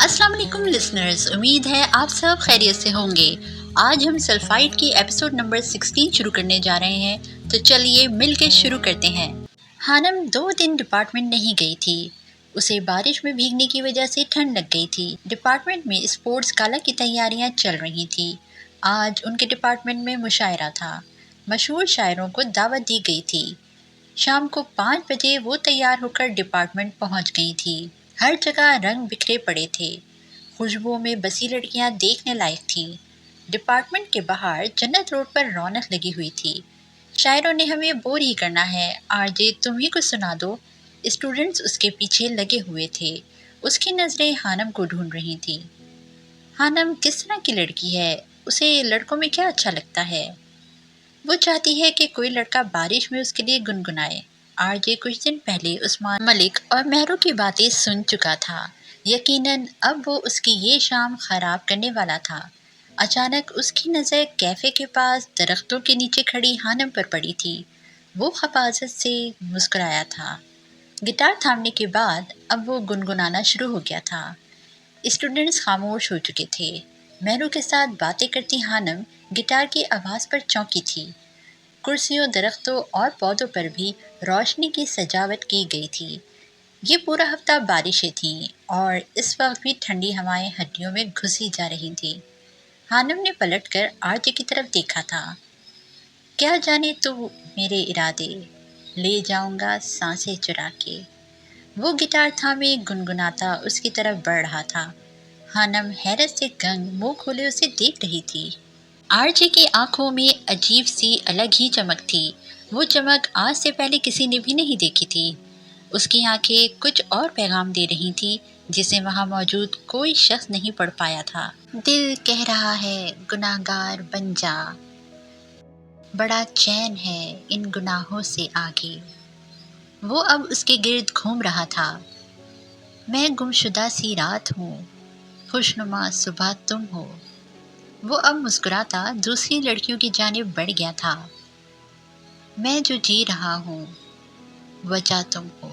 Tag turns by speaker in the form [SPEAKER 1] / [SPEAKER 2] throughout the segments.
[SPEAKER 1] अस्सलाम वालेकुम लिसनर्स, उम्मीद है आप सब खैरियत से होंगे। आज हम सल्फाइड की एपिसोड नंबर 16 शुरू करने जा रहे हैं, तो चलिए मिल के शुरू करते हैं। हानम 2 दिन डिपार्टमेंट नहीं गई थी। उसे बारिश में भीगने की वजह से ठंड लग गई थी। डिपार्टमेंट में स्पोर्ट्स गाला की तैयारियां चल रही थी। आज उनके डिपार्टमेंट में मुशायरा था। मशहूर शायरों को दावत दी गई थी। शाम को 5 बजे वो तैयार होकर डिपार्टमेंट पहुंच गई थी। हर जगह रंग बिखरे पड़े थे। खुशबुओं में बसी लड़कियां देखने लायक थीं। डिपार्टमेंट के बाहर जन्नत रोड पर रौनक लगी हुई थी। शायरों ने हमें बोर ही करना है, आरजे तुम ही कुछ सुना दो। स्टूडेंट्स उसके पीछे लगे हुए थे। उसकी नज़रें हानम को ढूंढ रही थी। हानम किस तरह की लड़की है? उसे लड़कों में क्या अच्छा लगता है? वो चाहती है कि कोई लड़का बारिश में उसके लिए गुनगुनाए। आरजे कुछ दिन पहले उस्मान मलिक और मेहरू की बातें सुन चुका था। यकीनन अब वो उसकी ये शाम खराब करने वाला था। अचानक उसकी नज़र कैफ़े के पास दरख्तों के नीचे खड़ी हानम पर पड़ी थी। वो खफाजत से मुस्कुराया था। गिटार थामने के बाद अब वो गुनगुनाना शुरू हो गया था। स्टूडेंट्स खामोश हो चुके थे। मेहरू के साथ बातें करती हानम गिटार की आवाज़ पर चौंकी थी। कुर्सियों, दरख्तों और पौधों पर भी रोशनी की सजावट की गई थी। ये पूरा हफ्ता बारिशें थीं और इस वक्त भी ठंडी हवाएं हड्डियों में घुसी जा रही थीं। हानम ने पलटकर आरजे की तरफ देखा था। क्या जाने तू मेरे इरादे, ले जाऊंगा सांसें चुरा के। वो गिटार थामे गुनगुनाता उसकी तरफ बढ़ रहा था। हानम हैरत से गंग मुंह खोले उसे देख रही थी। आरजे की आंखों में अजीब सी अलग ही चमक थी। वो चमक आज से पहले किसी ने भी नहीं देखी थी। उसकी आंखें कुछ और पैगाम दे रही थी जिसे वहां मौजूद कोई शख्स नहीं पढ़ पाया था। दिल कह रहा है गुनाहगार बन जा, बड़ा चैन है इन गुनाहों से आगे। वो अब उसके गिर्द घूम रहा था। मैं गुमशुदा सी रात हूँ, खुशनुमा सुबह तुम हो। वो अब मुस्कुराता दूसरी लड़कियों की जानिब बढ़ गया था। मैं जो जी रहा हूँ, वजह तुम हो,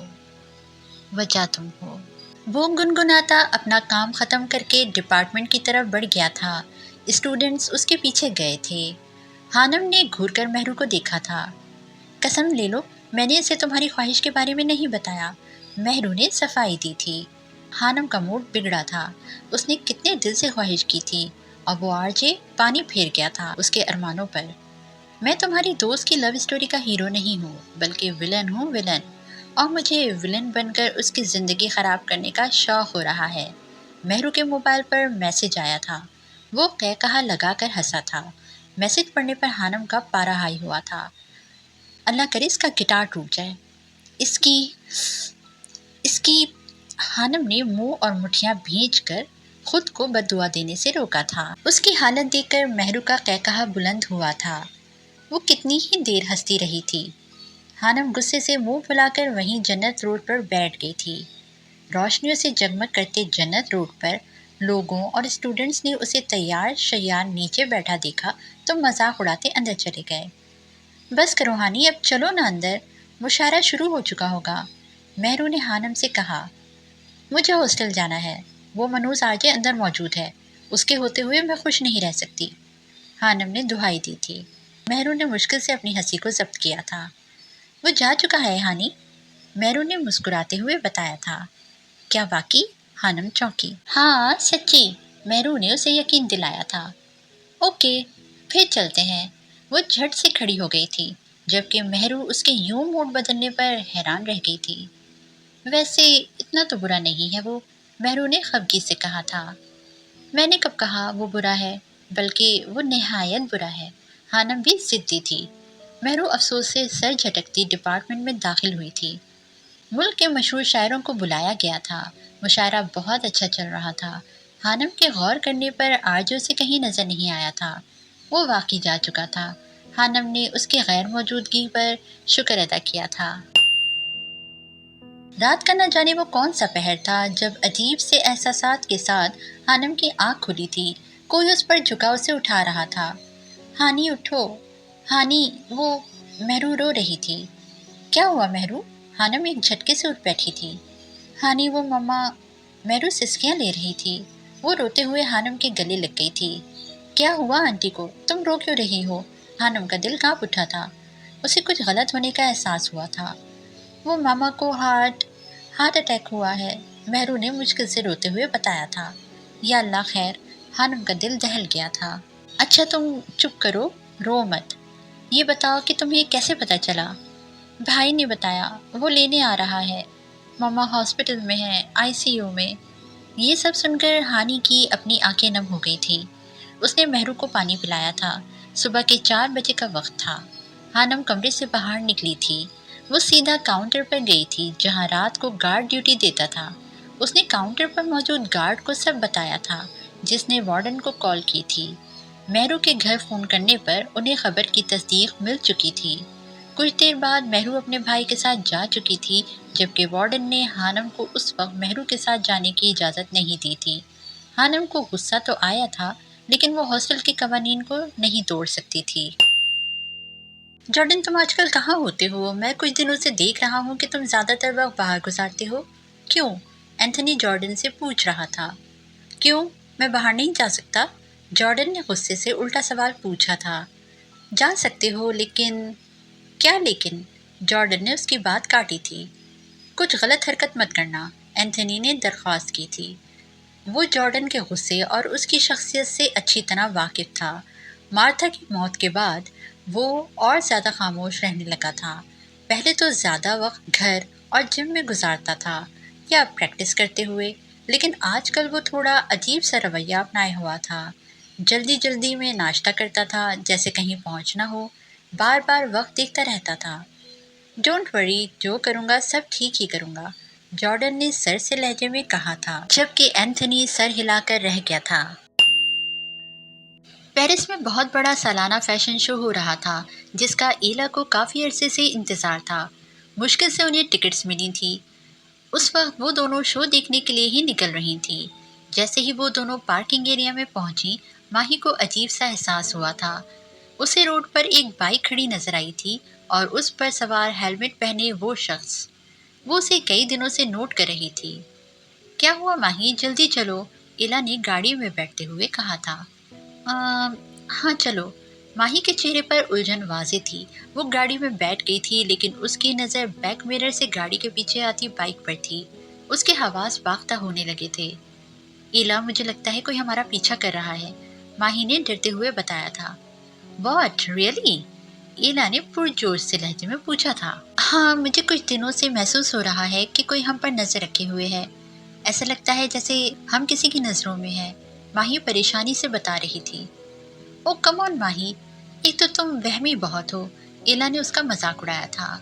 [SPEAKER 1] वजह तुम हो। वो गुनगुनाता अपना काम ख़त्म करके डिपार्टमेंट की तरफ बढ़ गया था। स्टूडेंट्स उसके पीछे गए थे। हानम ने घूरकर मेहरू को देखा था। कसम ले लो, मैंने इसे तुम्हारी ख्वाहिश के बारे में नहीं बताया। मेहरू ने सफाई दी थी। हानम का मूड बिगड़ा था। उसने कितने दिल से ख्वाहिश की थी और वो आरजे पानी फेर गया था उसके अरमानों पर। मैं तुम्हारी दोस्त की लव स्टोरी का हीरो नहीं हूँ, बल्कि विलन हूँ, विलन। और मुझे विलन बनकर उसकी ज़िंदगी ख़राब करने का शौक़ हो रहा है। मेहरू के मोबाइल पर मैसेज आया था। वो कहा लगा कर हंसा था। मैसेज पढ़ने पर हानम का पारा हाई हुआ था। अल्लाह करे इसका गिटार टूट जाए। इसकी इसकी हानम ने मुंह और मुठियां भींच कर खुद को बद्दुआ देने से रोका था। उसकी हालत देखकर मेहरू का कहकहा बुलंद हुआ था। वो कितनी ही देर हंसती रही थी। हानम गुस्से से मुंह फुलाकर वहीं जन्नत रोड पर बैठ गई थी। रोशनियों से जगमग करते जन्नत रोड पर लोगों और स्टूडेंट्स ने उसे तैयार शैयार नीचे बैठा देखा तो मजाक उड़ाते अंदर चले गए। बस करो हानी, अब चलो ना अंदर, मुशायरा शुरू हो चुका होगा। मेहरू ने हानम से कहा। मुझे हॉस्टल जाना है। वो मनूस आरजे अंदर मौजूद है। उसके होते हुए मैं खुश नहीं रह सकती। हानम ने दुहाई दी थी। मेहरू ने मुश्किल से अपनी हंसी को जब्त किया था। वो जा चुका है हानी, मेहरू ने मुस्कुराते हुए बताया था। क्या वाकई? हानम चौंकी। हाँ सच्ची, मेहरू ने उसे यकीन दिलाया था। ओके, फिर चलते हैं। वो झट से खड़ी हो गई थी, जबकि मेहरू उसके यूं मूड बदलने पर हैरान रह गई थी। वैसे इतना तो बुरा नहीं है वो, मेहरू ने खफगी से कहा था। मैंने कब कहा वो बुरा है, बल्कि वो निहायत बुरा है। हानम भी जिद्दी थी। मेहरू अफसोस से सर झटकती डिपार्टमेंट में दाखिल हुई थी। मुल्क के मशहूर शायरों को बुलाया गया था। मुशायरा बहुत अच्छा चल रहा था। हानम के गौर करने पर आरजे से कहीं नजर नहीं आया था। वो वाकई जा चुका था। हानम ने उसकी गैर मौजूदगी पर शुक्र अदा किया था। रात का न जाने वो कौन सा पहर था जब अजीब से एहसासात के साथ हानम की आंख खुली थी। कोई उस पर झुकाव से उठा रहा था। हानी उठो, हानी, वो मेहरू रो रही थी। क्या हुआ मेहरू? हानम एक झटके से उठ बैठी थी। हानी, वो मम्मा, महरू सिसकियां ले रही थी। वो रोते हुए हानम के गले लग गई थी। क्या हुआ आंटी को? तुम रो क्यों रही हो? हानम का दिल कांप उठा था। उसे कुछ गलत होने का एहसास हुआ था। वो मामा को हार्ट हार्ट अटैक हुआ है, महरू ने मुश्किल से रोते हुए बताया था। या अल्लाह खैर, हानम का दिल दहल गया था। अच्छा तुम चुप करो, रो मत। ये बताओ कि तुम्हें कैसे पता चला? भाई ने बताया, वो लेने आ रहा है। मामा हॉस्पिटल में है, आईसीयू में। ये सब सुनकर हानि की अपनी आंखें नम हो गई थी। उसने महरू को पानी पिलाया था। सुबह के 4 बजे का वक्त था। हानम कमरे से बाहर निकली थी। वो सीधा काउंटर पर गई थी जहां रात को गार्ड ड्यूटी देता था। उसने काउंटर पर मौजूद गार्ड को सब बताया था, जिसने वार्डन को कॉल की थी। महरू के घर फ़ोन करने पर उन्हें खबर की तस्दीक मिल चुकी थी। कुछ देर बाद महरू अपने भाई के साथ जा चुकी थी, जबकि वार्डन ने हानम को उस वक्त महरू के साथ जाने की इजाज़त नहीं दी थी। हानम को गुस्सा तो आया था, लेकिन वो हॉस्टल के कवानीन को नहीं तोड़ सकती थी। जॉर्डन तुम आजकल कहाँ होते हो? मैं कुछ दिनों से देख रहा हूँ कि तुम ज़्यादातर वक्त बाहर गुजारते हो। क्यों? एंथनी जॉर्डन से पूछ रहा था। क्यों? मैं बाहर नहीं जा सकता? जॉर्डन ने गुस्से से उल्टा सवाल पूछा था। जा सकते हो, लेकिन क्या लेकिन? जॉर्डन ने उसकी बात काटी थी। कुछ गलत हरकत मत करना, एंथनी ने दरख्वास्त की थी। वो जॉर्डन के गुस्से और उसकी शख्सियत से अच्छी तरह वाकिफ था। मार्था की मौत के बाद वो और ज़्यादा खामोश रहने लगा था। पहले तो ज़्यादा वक्त घर और जिम में गुजारता था या प्रैक्टिस करते हुए, लेकिन आजकल वो थोड़ा अजीब सा रवैया अपनाए हुआ था। जल्दी जल्दी में नाश्ता करता था, जैसे कहीं पहुंचना हो। बार बार वक्त देखता रहता था। डोंट वरी, जो करूँगा सब ठीक ही करूँगा, जॉर्डन ने सर से लहजे में कहा था, जबकि एंथनी सर हिलाकर रह गया था। पेरिस में बहुत बड़ा सालाना फैशन शो हो रहा था, जिसका ईला को काफ़ी अरसे से इंतज़ार था। मुश्किल से उन्हें टिकट्स मिली थी। उस वक्त वो दोनों शो देखने के लिए ही निकल रही थी। जैसे ही वो दोनों पार्किंग एरिया में पहुंची, माही को अजीब सा एहसास हुआ था। उसे रोड पर एक बाइक खड़ी नजर आई थी और उस पर सवार हेलमेट पहने वो शख्स। वो उसे कई दिनों से नोट कर रही थी। क्या हुआ माही, जल्दी चलो, इला ने गाड़ी में बैठते हुए कहा था। हाँ चलो। माही के चेहरे पर उलझन वाज़ेह थी। वो गाड़ी में बैठ गई थी, लेकिन उसकी नज़र बैक मिरर से गाड़ी के पीछे आती बाइक पर थी। उसके हवास बाख्ता होने लगे थे। इला, मुझे लगता है कोई हमारा पीछा कर रहा है, माही ने डरते हुए बताया था। What really? इला ने पुरजोश से लहजे में पूछा था। हाँ, मुझे कुछ दिनों से महसूस हो रहा है कि कोई हम पर नज़र रखे हुए है। ऐसा लगता है जैसे हम किसी की नज़रों में हैं, माही परेशानी से बता रही थी। ओ कम ऑन माही, एक तो तुम वहमी बहुत हो, एला ने उसका मजाक उड़ाया था।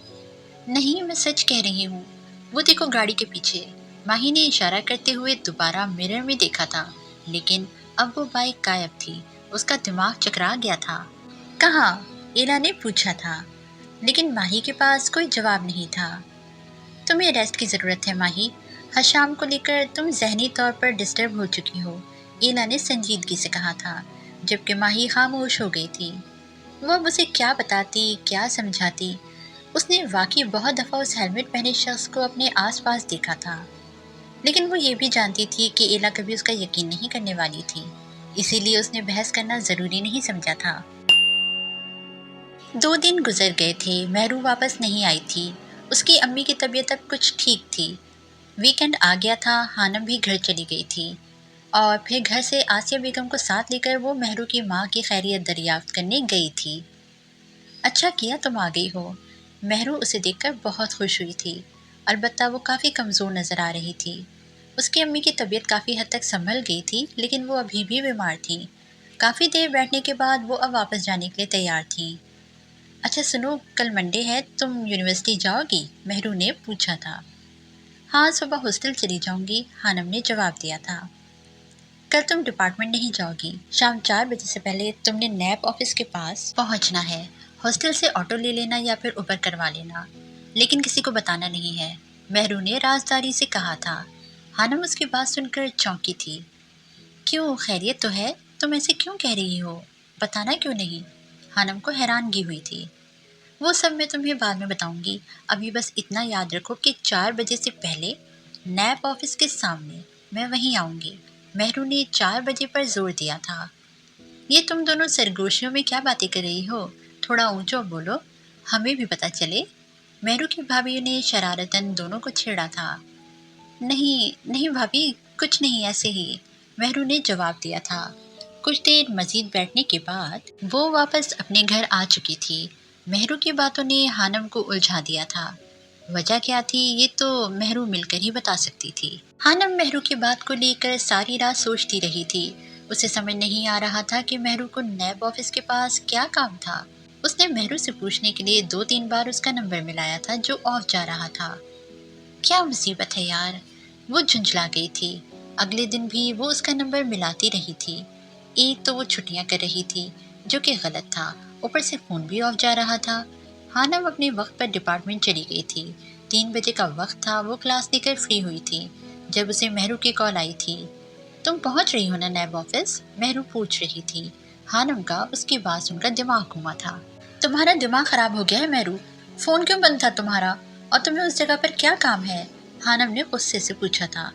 [SPEAKER 1] नहीं, मैं सच कह रही हूँ। वो देखो गाड़ी के पीछे, माही ने इशारा करते हुए दोबारा मिरर में देखा था, लेकिन अब वो बाइक गायब थी। उसका दिमाग चकरा गया था। कहाँ? एला ने पूछा था, लेकिन माही के पास कोई जवाब नहीं था। तुम्हें रेस्ट की ज़रूरत है माही। हशाम को लेकर तुम ज़हनी तौर पर डिस्टर्ब हो चुकी हो, ईला ने संजीदगी से कहा था, जबकि माही खामोश हो गई थी। वो अब उसे क्या बताती, क्या समझाती? उसने वाकई बहुत दफ़ा उस हेलमेट पहने शख्स को अपने आसपास देखा था, लेकिन वो ये भी जानती थी कि ईला कभी उसका यकीन नहीं करने वाली थी। इसीलिए उसने बहस करना ज़रूरी नहीं समझा था। 2 दिन गुजर गए थे, महरू वापस नहीं आई थी। उसकी अम्मी की तबीयत अब कुछ ठीक थी। वीकेंड आ गया था, हानम भी घर चली गई थी और फिर घर से आसिया बेगम को साथ लेकर वो महरू की माँ की खैरियत दरियाफ्त करने गई थी। अच्छा किया तुम आ गई हो। महरू उसे देखकर बहुत खुश हुई थी। अलबत्ता वो काफ़ी कमज़ोर नज़र आ रही थी। उसकी अम्मी की तबीयत काफ़ी हद तक संभल गई थी, लेकिन वो अभी भी बीमार थी। काफ़ी देर बैठने के बाद वो अब वापस जाने के लिए तैयार थी। अच्छा सुनो, कल मंडे है, तुम यूनिवर्सिटी जाओगी? महरू ने पूछा था। हाँ, सुबह हॉस्टल चली जाऊंगी, हानम ने जवाब दिया था। कल तुम डिपार्टमेंट नहीं जाओगी। शाम 4 बजे से पहले तुमने नैप ऑफिस के पास पहुंचना है। हॉस्टल से ऑटो ले लेना या फिर उबर करवा लेना, लेकिन किसी को बताना नहीं है, महरू ने राजदारी से कहा था। हानम उसकी बात सुनकर चौंकी थी। क्यों, खैरियत तो है? तुम ऐसे क्यों कह रही हो? बताना क्यों नहीं? हानम को हैरानगी हुई थी। वो सब मैं तुम्हें बाद में बताऊंगी। अभी बस इतना याद रखो कि 4 बजे से पहले नैप ऑफिस के सामने मैं वहीं आऊँगी। मेहरू ने 4 बजे पर जोर दिया था। ये तुम दोनों सरगोशियों में क्या बातें कर रही हो? थोड़ा ऊंचा बोलो, हमें भी पता चले। मेहरू की भाभी ने शरारतन दोनों को छेड़ा था। नहीं नहीं भाभी, कुछ नहीं, ऐसे ही, मेहरू ने जवाब दिया था। कुछ देर मजीद बैठने के बाद वो वापस अपने घर आ चुकी थी। मेहरू की बातों ने हानम को उलझा दिया था। वजह क्या थी ये तो मेहरू मिलकर ही बता सकती थी। हानम मेहरू की बात को लेकर सारी रात सोचती रही थी। उसे समझ नहीं आ रहा था कि मेहरू को नैब ऑफिस के पास क्या काम था। उसने मेहरू से पूछने के लिए 2-3 बार उसका नंबर मिलाया था जो ऑफ जा रहा था। क्या मुसीबत है यार, वो झुंझला गई थी। अगले दिन भी वो उसका नंबर मिलाती रही थी। एक तो वो छुट्टियां कर रही थी जो कि गलत था, ऊपर से फ़ोन भी ऑफ जा रहा था। हानम अपने वक्त पर डिपार्टमेंट चली गई थी। 3 बजे का वक्त था। वो क्लास लेकर फ्री हुई थी जब उसे मेहरू की कॉल आई थी। तुम पहुंच रही हो ना नैब ऑफिस? मेहरू पूछ रही थी। हानम का उसकी बात सुनकर दिमाग घुमा था। तुम्हारा दिमाग खराब हो गया है मेहरू, फ़ोन क्यों बंद था तुम्हारा? और तुम्हें उस जगह पर क्या काम है? हानम ने गुस्से से पूछा था।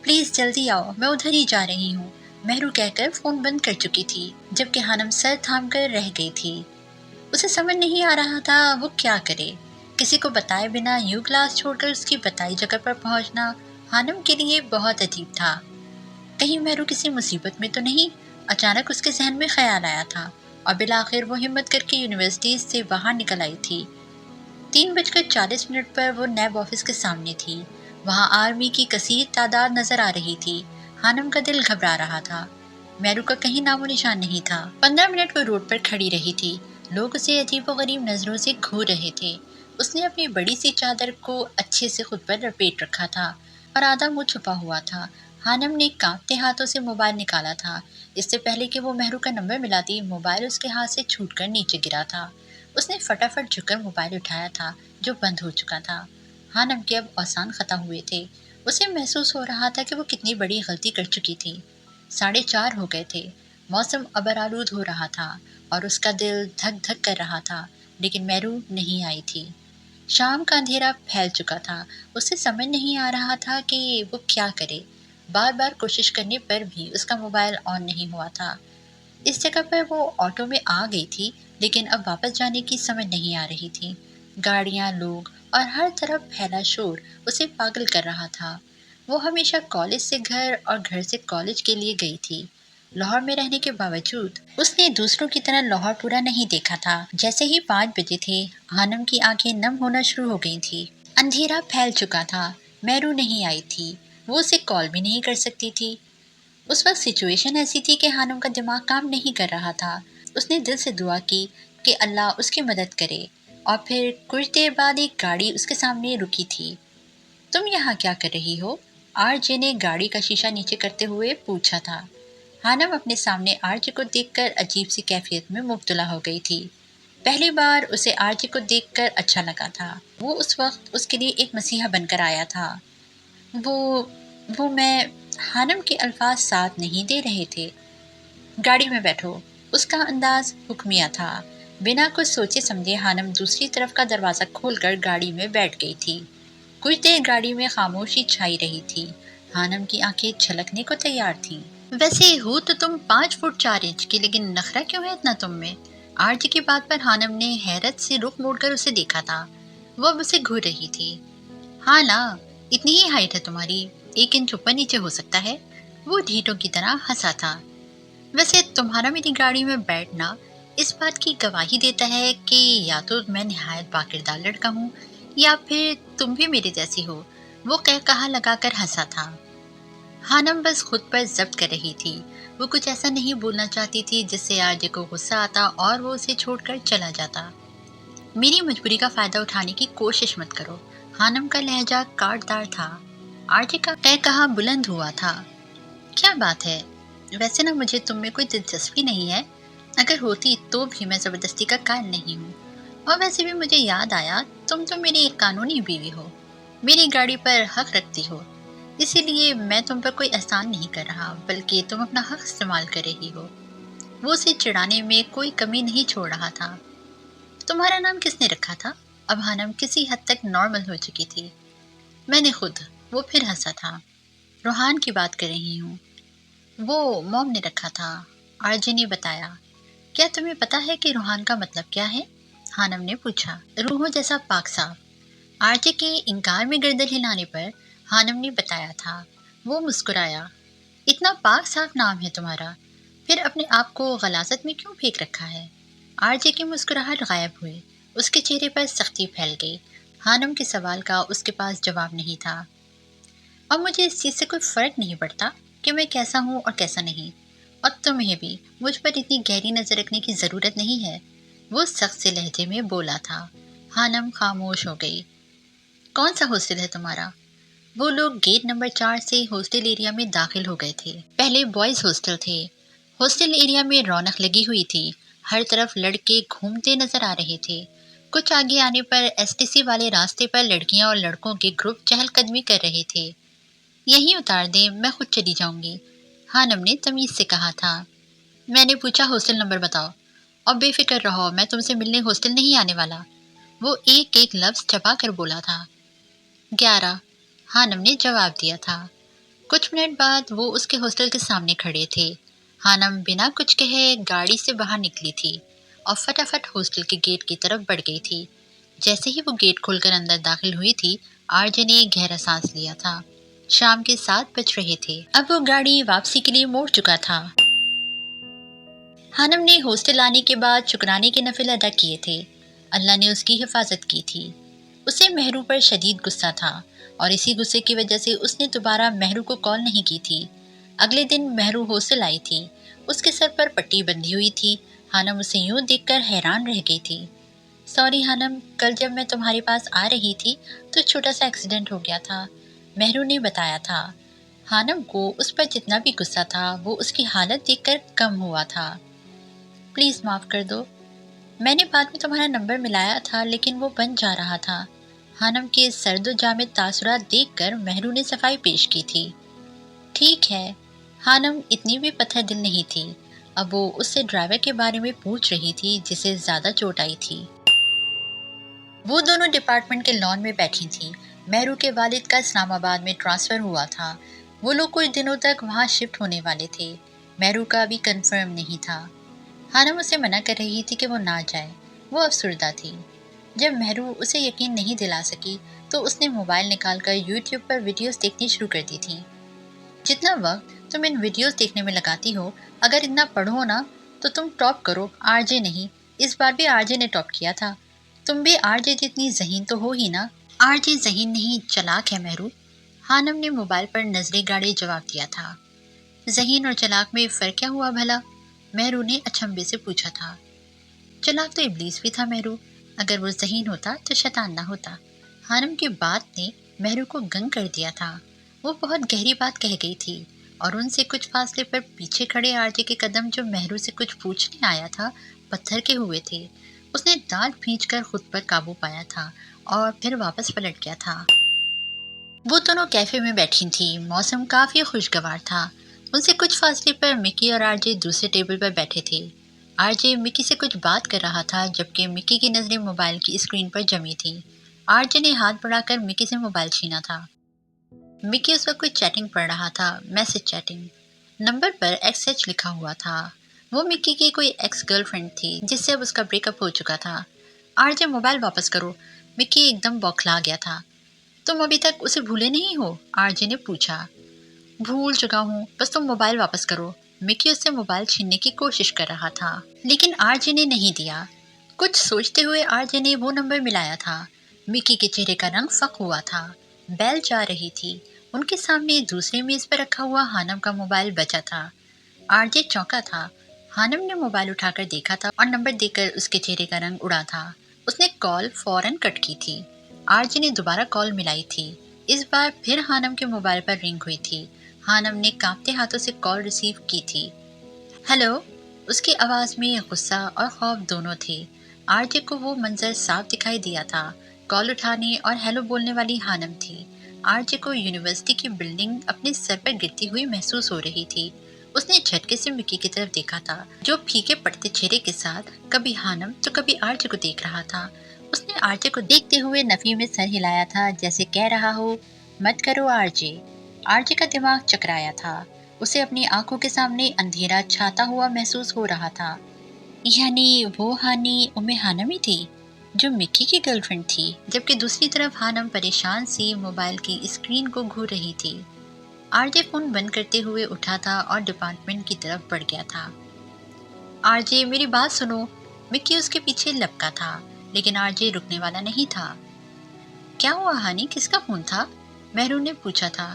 [SPEAKER 1] प्लीज़ जल्दी आओ, मैं उधर ही जा रही हूँ, मेहरू कहकर फ़ोन बंद कर चुकी थी, जबकि हानम सर थाम कर रह गई थी। उसे समझ नहीं आ रहा था वो क्या करे। किसी को बताए बिना यूं क्लास छोड़कर उसकी बताई जगह पर पहुंचना हानम के लिए बहुत अजीब था। कहीं मेहरू किसी मुसीबत में तो नहीं? अचानक उसके जहन में ख्याल आया था और बिलाखिर वो हिम्मत करके यूनिवर्सिटी से बाहर निकल आई थी। 3:40 पर वो नैब ऑफिस के सामने थी। वहाँ आर्मी की कसीर तादाद नजर आ रही थी। हानम का दिल घबरा रहा था। मेहरू का कहीं नामो निशान नहीं था। 15 मिनट वो रोड पर खड़ी रही थी। लोग उसे अजीबोगरीब नजरों से घूर रहे थे। उसने अपनी बड़ी सी चादर को अच्छे से खुद पर लपेट रखा था और आधा मुंह छुपा हुआ था। हानम ने कांपते हाथों से मोबाइल निकाला था। इससे पहले कि वो मेहरू का नंबर मिलाती, मोबाइल उसके हाथ से छूटकर नीचे गिरा था। उसने फटाफट झुककर मोबाइल उठाया था जो बंद हो चुका था। हानम के अब औसान खत्म हुए थे। उसे महसूस हो रहा था कि वो कितनी बड़ी गलती कर चुकी थी। 4:30 हो गए थे। मौसम अबरालूद हो रहा था और उसका दिल धक धक कर रहा था, लेकिन मेहरू नहीं आई थी। शाम का अंधेरा फैल चुका था। उसे समझ नहीं आ रहा था कि वो क्या करे। बार बार कोशिश करने पर भी उसका मोबाइल ऑन नहीं हुआ था। इस जगह पर वो ऑटो में आ गई थी, लेकिन अब वापस जाने की समझ नहीं आ रही थी। गाड़ियाँ, लोग और हर तरफ फैला शोर उसे पागल कर रहा था। वो हमेशा कॉलेज से घर और घर से कॉलेज के लिए गई थी। लाहौर में रहने के बावजूद उसने दूसरों की तरह लाहौर पूरा नहीं देखा था। जैसे ही 5 बजे थे, हानम की आंखें नम होना शुरू हो गई थी। अंधेरा फैल चुका था। मेहरू नहीं आई थी। वो उसे कॉल भी नहीं कर सकती थी। उस वक्त सिचुएशन ऐसी थी कि हानम का दिमाग काम नहीं कर रहा था। उसने दिल से दुआ की कि अल्लाह उसकी मदद करे। और फिर कुछ देर बाद एक गाड़ी उसके सामने रुकी थी। तुम यहाँ क्या कर रही हो? आरजे ने गाड़ी का शीशा नीचे करते हुए पूछा था। हानम अपने सामने आरजे को देखकर अजीब सी कैफियत में मुब्तला हो गई थी। पहली बार उसे आरजे को देखकर अच्छा लगा था। वो उस वक्त उसके लिए एक मसीहा बनकर आया था। वो वो मैं हानम के अल्फाज साथ नहीं दे रहे थे। गाड़ी में बैठो, उसका अंदाज हुक्मिया था। बिना कुछ सोचे समझे हानम दूसरी तरफ का दरवाज़ा खोलकर गाड़ी में बैठ गई थी। कुछ देर गाड़ी में खामोशी छाई रही थी। हानम की आंखें छलकने को तैयार थीं। वैसे हो तो तुम 5 फुट 4 इंच की, लेकिन नखरा क्यों है इतना तुम में? आरजी की बात पर हानम ने हैरत से रुख मोड़कर उसे देखा था। वो अब उसे घूर रही थी। हाँ ना, इतनी ही हाइट है तुम्हारी, 1 इंच ऊपर नीचे हो सकता है। वो ढीठों की तरह हंसा था। वैसे तुम्हारा मेरी गाड़ी में बैठना इस बात की गवाही देता है कि या तो मैं निहायत बाकिरदार लड़का हूँ या फिर तुम भी मेरे जैसी हो। वो कह कहा लगाकर हंसा था। हानम बस खुद पर जब्त कर रही थी। वो कुछ ऐसा नहीं बोलना चाहती थी जिससे आरजे को गुस्सा आता और वो उसे छोड़कर चला जाता। मेरी मजबूरी का फायदा उठाने की कोशिश मत करो। हानम का लहजा काटदार था। आरजे का कह कहा बुलंद हुआ था। क्या बात है? वैसे ना मुझे तुम में कोई दिलचस्पी नहीं है। अगर होती तो भी मैं जबरदस्ती का कायल नहीं हूँ। और वैसे भी मुझे याद आया, तुम तो मेरी एक कानूनी बीवी हो, मेरी गाड़ी पर हक रखती हो। इसीलिए मैं तुम पर कोई एहसान नहीं कर रहा, बल्कि तुम अपना हक इस्तेमाल कर रही हो। वो उसे चिढ़ाने में कोई कमी नहीं छोड़ रहा था। तुम्हारा नाम किसने रखा था? अब हानम किसी हद तक नॉर्मल हो चुकी थी। मैंने खुद। वो फिर हंसा था। روحان کی بات کر رہی ہوں، وہ موم نے رکھا تھا، آرجے نے بتایا۔ کیا تمہیں پتا ہے کہ روحان کا مطلب کیا ہے؟ ہانم نے پوچھا۔ روحوں جیسا پاک صاف۔ آرجے کے انکار میں گردن ہلانے پر ہانم نے بتایا تھا۔ وہ مسکرایا۔ اتنا پاک صاف نام ہے تمہارا، پھر اپنے آپ کو غلاظت میں کیوں پھینک رکھا ہے؟ آرجے کی مسکراہٹ غائب ہوئی، اس کے چہرے پر سختی پھیل گئی۔ ہانم کے سوال کا اس کے پاس جواب نہیں تھا۔ اب مجھے اس چیز سے کوئی فرق نہیں پڑتا کہ میں کیسا ہوں اور کیسا نہیں، اور تمہیں بھی مجھ پر اتنی گہری نظر رکھنے کی ضرورت نہیں ہے، وہ سخت سے لہجے میں بولا تھا۔ ہانم خاموش ہو گئی۔ کون سا ہاسٹل ہے تمہارا؟ وہ لوگ گیٹ نمبر 4 سے ہاسٹل ایریا میں داخل ہو گئے تھے۔ پہلے بوائز ہاسٹل تھے۔ ہاسٹل ایریا میں رونق لگی ہوئی تھی، ہر طرف لڑکے گھومتے نظر آ رہے تھے۔ کچھ آگے آنے پر ایس ٹی سی والے راستے پر لڑکیاں اور لڑکوں کے گروپ چہل قدمی کر رہے تھے۔ یہیں اتار دیں، میں خود چلی جاؤں گی، ہانم نے تمیز سے کہا تھا۔ میں نے پوچھا ہاسٹل نمبر بتاؤ، اور بے فکر رہو، میں تم سے ملنے ہاسٹل نہیں آنے والا، وہ ایک ایک لفظ چبا کر بولا تھا۔ 11، ہانم نے جواب دیا تھا۔ کچھ منٹ بعد وہ اس کے ہاسٹل کے سامنے کھڑے تھے۔ ہانم بنا کچھ کہے گاڑی سے باہر نکلی تھی اور فٹافٹ ہاسٹل کے گیٹ کی طرف بڑھ گئی تھی۔ جیسے ہی وہ گیٹ کھول کر اندر داخل ہوئی تھی، آرجے نے گہرا سانس لیا تھا۔ شام کے 7 بج رہے تھے۔ اب وہ گاڑی واپسی کے لیے موڑ چکا تھا۔ ہانم نے ہاسٹل آنے کے بعد شکرانے کے نفل ادا کیے تھے۔ اللہ نے اس کی حفاظت کی تھی۔ اسے مہرو پر شدید غصہ تھا، اور اسی غصے کی وجہ سے اس نے دوبارہ مہرو کو کال نہیں کی تھی۔ اگلے دن مہرو ہاسٹل آئی تھی۔ اس کے سر پر پٹی بندھی ہوئی تھی۔ ہانم اسے یوں دیکھ کر حیران رہ گئی تھی۔ سوری ہانم، کل جب میں تمہارے پاس آ رہی تھی تو چھوٹا سا ایکسیڈنٹ ہو گیا تھا، مہرو نے بتایا تھا۔ ہانم کو اس پر جتنا بھی غصہ تھا وہ اس کی حالت دیکھ کر کم ہوا تھا۔ پلیز معاف کر دو، میں نے بعد میں تمہارا نمبر ملایا تھا لیکن وہ بند جا رہا تھا۔ ہانم کے سرد و جامد تاثرات دیکھ کر مہرو نے صفائی پیش کی تھی۔ ٹھیک ہے، ہانم اتنی بھی پتھر دل نہیں تھی۔ اب وہ اس سے ڈرائیور کے بارے میں پوچھ رہی تھی جسے زیادہ چوٹ آئی تھی۔ وہ دونوں ڈپارٹمنٹ کے لان میں بیٹھی تھیں۔ مہرو کے والد کا اسلام آباد میں ٹرانسفر ہوا تھا۔ وہ لوگ کچھ دنوں تک وہاں شفٹ ہونے والے تھے۔ مہرو کا ابھی کنفرم نہیں تھا۔ ہانم اسے منع کر رہی تھی کہ وہ نہ جائے۔ وہ افسردہ تھی۔ جب مہرو اسے یقین نہیں دلا سکی تو اس نے موبائل نکال کر یوٹیوب پر ویڈیوز دیکھنی شروع کر دی تھی۔ جتنا وقت تم ان ویڈیوز دیکھنے میں لگاتی ہو، اگر اتنا پڑھو نا تو تم ٹاپ کرو، آر جے نہیں۔ اس بار بھی آر جے نے ٹاپ کیا تھا۔ تم بھی آر جے جتنی ذہین تو ہو ہی نا۔ آر جے ذہین نہیں، چلاک ہے مہرو، ہانم نے موبائل پر نظریں گاڑے جواب دیا تھا۔ ذہین اور چلاک میں فرق کیا ہوا بھلا؟ مہرو نے اچنبھے سے پوچھا تھا۔ چلاک تو ابلیس بھی تھا مہرو، اگر وہ ذہین ہوتا تو شیطان نہ ہوتا۔ ہانم کی بات نے مہرو کو گنگ کر دیا تھا۔ وہ بہت گہری بات کہہ گئی تھی، اور ان سے کچھ فاصلے پر پیچھے کھڑے آرجے کے قدم جو مہرو سے کچھ پوچھنے آیا تھا پتھر کے ہوئے تھے۔ اس نے دانت بھینچ کر خود پر قابو پایا تھا اور پھر واپس پلٹ گیا تھا۔ وہ دونوں کیفے میں بیٹھی تھیں۔ موسم کافی خوشگوار تھا۔ ان سے کچھ فاصلے پر مکی اور آرجے دوسرے ٹیبل پر بیٹھے تھے۔ آرجے مکی سے کچھ بات کر رہا تھا جبکہ مکی کی نظریں موبائل کی اسکرین پر جمی تھیں۔ آرجے نے ہاتھ بڑھا کر مکی سے موبائل چھینا تھا۔ مکی اس وقت کوئی چیٹنگ پڑھ رہا تھا، میسج چیٹنگ۔ نمبر پر ایکس ایچ لکھا ہوا تھا۔ وہ مکی کی کوئی ایکس گرل فرینڈ تھی جس سے اب اس کا بریک اپ ہو چکا تھا۔ آرجے موبائل واپس کرو، مکی ایک دم بوکھلا گیا تھا۔ تم ابھی تک اسے بھولے نہیں ہو؟ آرجے نے پوچھا۔ بھول چکا ہوں، بس تم موبائل واپس کرو۔ مکی اس سے موبائل چھیننے کی کوشش کر رہا تھا لیکن آرجے نے نہیں دیا۔ کچھ سوچتے ہوئے آرجے نے وہ نمبر ملایا تھا۔ مکی کے چہرے کا رنگ فک ہوا تھا۔ بیل جا رہی تھی۔ ان کے سامنے دوسرے میز پر رکھا ہوا ہانم کا موبائل بچا تھا۔ آرجے چونکا تھا۔ ہانم نے موبائل اٹھا کر دیکھا تھا اور نمبر دیکھ کر اس کے چہرے کا رنگ اڑا تھا۔ اس نے کال فوراً کٹ کی تھی۔ آرجے نے دوبارہ کال ملائی تھی۔ اس بار پھر ہانم کے موبائل پر رنگ ہوئی تھی۔ ہانم نے کانپتے ہاتھوں سے کال ریسیو کی تھی۔ ہیلو، اس کی آواز میں غصہ اور خوف دونوں تھے۔ آرجے کو وہ منظر صاف دکھائی دیا تھا۔ کال اٹھانے اور ہیلو بولنے والی ہانم تھی۔ آرجے کو یونیورسٹی کی بلڈنگ اپنے سر پر گرتی ہوئی محسوس ہو رہی تھی۔ اس نے جھٹکے سے مکی کی طرف دیکھا تھا جو پھیکے پڑتے چہرے کے ساتھ کبھی ہانم تو کبھی آرجے کو دیکھ رہا تھا۔ اس نے آرجے کو دیکھتے ہوئے نفی میں سر ہلایا تھا جیسے کہہ رہا ہو، مت کرو آرجے۔ आरजे का दिमाग चकराया था। उसे अपनी आंखों के सामने अंधेरा छाता हुआ महसूस हो रहा था। यानी वो हानि उम्मे हानम ही थी जो मिक्की की गर्लफ्रेंड थी, जबकि दूसरी तरफ हानम परेशान सी मोबाइल की स्क्रीन को घूर रही थी। आरजे फोन बंद करते हुए उठा था और डिपार्टमेंट की तरफ बढ़ गया था। आरजे मेरी बात सुनो। मिक्की उसके पीछे लपका था, लेकिन आरजे रुकने वाला नहीं था। क्या हुआ हानि, किसका फोन था? मेहरू ने पूछा था।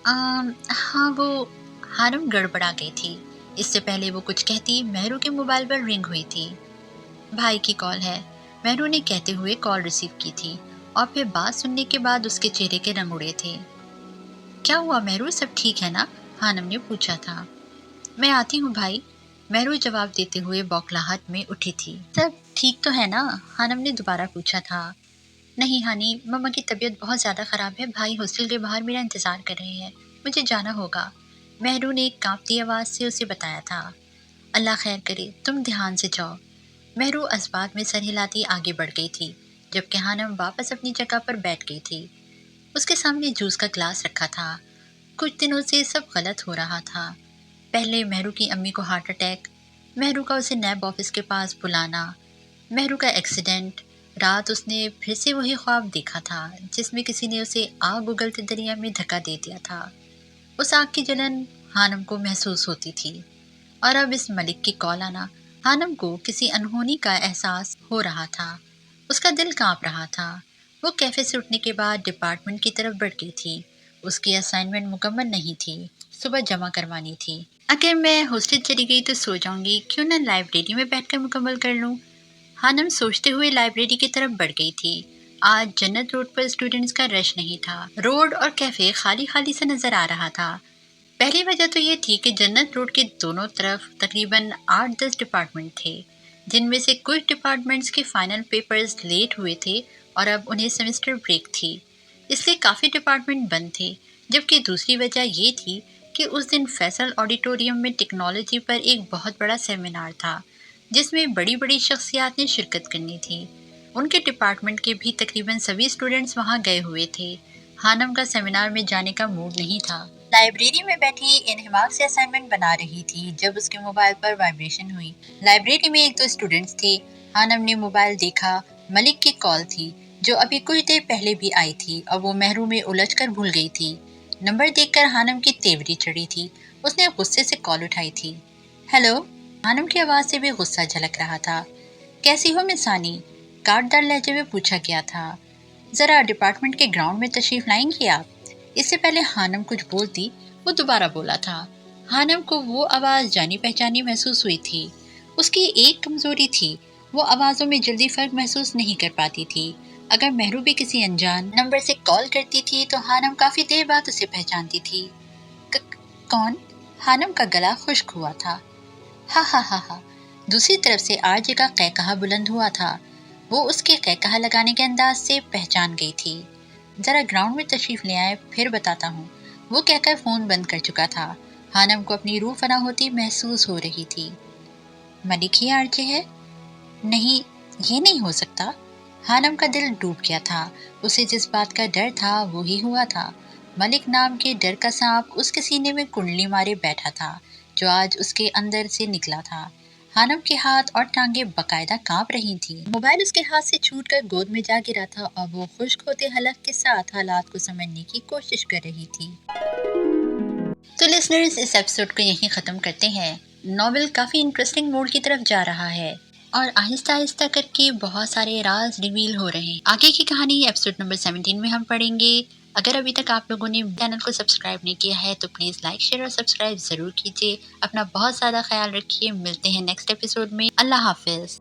[SPEAKER 1] हाँ वो, हानम गड़बड़ा गई थी। इससे पहले वो कुछ कहती, मेहरू के मोबाइल पर रिंग हुई थी। भाई की कॉल है, मेहरू ने कहते हुए कॉल रिसीव की थी और फिर बात सुनने के बाद उसके चेहरे के रंग उड़े थे। क्या हुआ मेहरू, सब ठीक है ना? हानम ने पूछा था। मैं आती हूँ भाई, मेहरू जवाब देते हुए बौखलाहट में उठी थी। सब ठीक तो है ना? हानम ने दोबारा पूछा था। नहीं हानी, मम्मा की तबीयत बहुत ज़्यादा ख़राब है, भाई हॉस्टल के बाहर मेरा इंतज़ार कर रहे हैं, मुझे जाना होगा, मेहरू ने एक कांपती आवाज़ से उसे बताया था। अल्लाह खैर करे, तुम ध्यान से जाओ। मेहरू अस्बात में सर हिलाती आगे बढ़ गई थी, जबकि हानम वापस अपनी जगह पर बैठ गई थी। उसके सामने जूस का ग्लास रखा था। कुछ दिनों से सब गलत हो रहा था। पहले मेहरू की अम्मी को हार्ट अटैक, मेहरू का उसे नैब ऑफिस के पास बुलाना, मेहरू का एक्सीडेंट। रात उसने फिर से वही ख्वाब देखा था जिसमें किसी ने उसे आग उगलते दरिया में धक्का दे दिया था। उस आग की जलन हानम को महसूस होती थी, और अब इस मलिक की कॉल आना, हानम को किसी अनहोनी का एहसास हो रहा था। उसका दिल कांप रहा था। वो कैफे से उठने के बाद डिपार्टमेंट की तरफ बढ़ गई थी। उसकी असाइनमेंट मुकम्मल नहीं थी, सुबह जमा करवानी थी। अगर मैं हॉस्टल चली गई तो सो जाऊंगी, क्यों ना लाइब्रेरी में बैठकर मुकम्मल कर लूं? हानम सोचते हुए लाइब्रेरी की तरफ बढ़ गई थी। आज जन्नत रोड पर स्टूडेंट्स का रश नहीं था। रोड और कैफे खाली खाली सा नजर आ रहा था। पहली वजह तो ये थी कि जन्नत रोड के दोनों तरफ तकरीबन 8-10 डिपार्टमेंट थे, जिनमें से कुछ डिपार्टमेंट्स के फाइनल पेपर्स लेट हुए थे और अब उन्हें सेमेस्टर ब्रेक थी, इसलिए काफ़ी डिपार्टमेंट बंद थे। जबकि दूसरी वजह ये थी कि उस दिन फैसल ऑडिटोरियम में टेक्नोलॉजी पर एक बहुत बड़ा सेमिनार था, जिसमें बड़ी बड़ी शख्सियात ने शिरकत करनी थी। उनके डिपार्टमेंट के भी तकरीबन सभी स्टूडेंट्स वहाँ गए हुए थे। हानम का सेमिनार में जाने का मूड नहीं था। लाइब्रेरी में बैठी इन्हिमाक से असाइनमेंट बना रही थी जब उसके मोबाइल पर वाइब्रेशन हुई। लाइब्रेरी में एक दो स्टूडेंट्स थे। हानम ने मोबाइल देखा। मलिक की कॉल थी, जो अभी कुछ देर पहले भी आई थी और वो महरू में उलझकर भूल गई थी। नंबर देखकर हानम की तेवरी चढ़ी थी। उसने गुस्से से कॉल उठाई थी। हेलो। हानम की आवाज़ से भी गुस्सा झलक रहा था। कैसी हो मिस सानी? काटदार लहजे में पूछा गया था। ज़रा डिपार्टमेंट के ग्राउंड में तशरीफ लाएंगी आप? इससे पहले हानम कुछ बोलती, वो दोबारा बोला था। हानम को वो आवाज़ जानी पहचानी महसूस हुई थी। उसकी एक कमज़ोरी थी, वो आवाज़ों में जल्दी फ़र्क महसूस नहीं कर पाती थी। अगर मेहरू भी किसी अनजान नंबर से कॉल करती थी तो हानम काफ़ी देर बाद उसे पहचानती थी। कौन? हानम का गला खुश्क हुआ था। हा हा हा हा। दूसरी तरफ से आरजे का कहकहा बुलंद हुआ था। वो उसके कहकहा लगाने के अंदाज से पहचान गई थी। जरा ग्राउंड में तशरीफ ले आए, फिर बताता हूँ। वो कहकर फोन बंद कर चुका था। हानम को अपनी रूह फना होती महसूस हो रही थी। मलिक ही आरजे है? नहीं, ये नहीं हो सकता। हानम का दिल डूब गया था। उसे जिस बात का डर था वो ही हुआ था। मलिक नाम के डर का सांप उसके सीने में कुंडली मारे बैठा था, जो आज उसके अंदर से निकला था। हानम के हाथ और टांगें बकायदा कांप रही थी। मोबाइल उसके हाथ से छूटकर गोद में जा गिरा था और वो खुश्क होते हलक के साथ हालात को समझने की कोशिश कर रही थी। तो लिसनर्स, इस एपिसोड को यहीं ख़त्म करते हैं। नॉवेल काफ़ी इंटरेस्टिंग मोड की तरफ जा रहा है और आहिस्ता आहिस्ता करके बहुत सारे राज रिवील हो रहे हैं। आगे की कहानी एपिसोड नंबर 17 में हम पढ़ेंगे। अगर अभी तक आप लोगों ने चैनल को सब्सक्राइब नहीं किया है तो प्लीज़ लाइक शेयर और सब्सक्राइब ज़रूर कीजिए। अपना बहुत ज़्यादा ख्याल रखिए। मिलते हैं नेक्स्ट एपिसोड में। अल्लाह हाफिज़।